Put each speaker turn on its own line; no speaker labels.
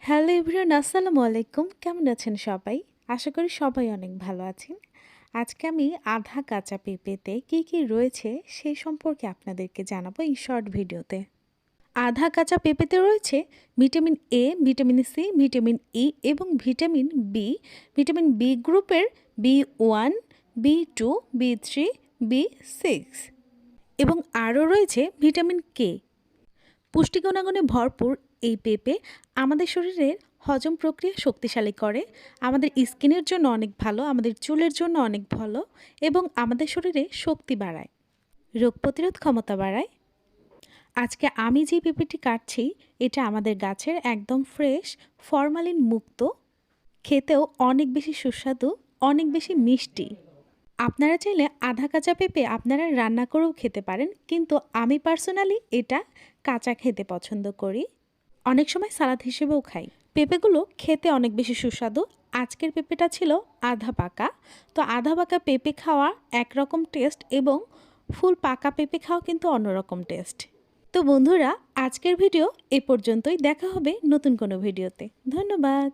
Hello everyone, আসসালামু আলাইকুম। কেমন আছেন সবাই? আশা করি সবাই অনেক ভালো আছেন। আজকে আমি আধা কাঁচা পেঁপেতে কী রয়েছে সেই সম্পর্কে আপনাদেরকে জানাবো এই শর্ট ভিডিওতে। আধা কাঁচা পেঁপেতে রয়েছে vitamin A, vitamin C, vitamin E এবং ভিটামিন বি। ভিটামিন বি গ্রুপের বি1, বি2, বি3, বি6 এবং আরও রয়েছে ভিটামিন কে। পুষ্টি গুণাগুণে ভরপুর এই পেঁপে আমাদের শরীরের হজম প্রক্রিয়া শক্তিশালী করে, আমাদের স্কিনের জন্য অনেক ভালো, আমাদের চুলের জন্য অনেক ভালো এবং আমাদের শরীরে শক্তি বাড়ায়, রোগ প্রতিরোধ ক্ষমতা বাড়ায়। আজকে আমি যে পেঁপেটি কাটছি এটা আমাদের গাছের একদম ফ্রেশ, ফরমালিন মুক্ত, খেতেও অনেক বেশি সুস্বাদু, অনেক বেশি মিষ্টি। আপনারা চাইলে আধা কাঁচা পেঁপে আপনারা রান্না করেও খেতে পারেন, কিন্তু আমি পার্সোনালি এটা কাঁচা খেতে পছন্দ করি। অনেক সময় সালাদ হিসেবেও খাই। পেঁপেগুলো খেতে অনেক বেশি সুস্বাদু। আজকের পেঁপেটা ছিল আধা পাকা। তো আধা পাকা পেঁপে খাওয়া একরকম টেস্ট এবং ফুল পাকা পেঁপে খাওয়া কিন্তু অন্যরকম টেস্ট। তো বন্ধুরা, আজকের ভিডিও এ পর্যন্তই। দেখা হবে নতুন কোনো ভিডিওতে। ধন্যবাদ।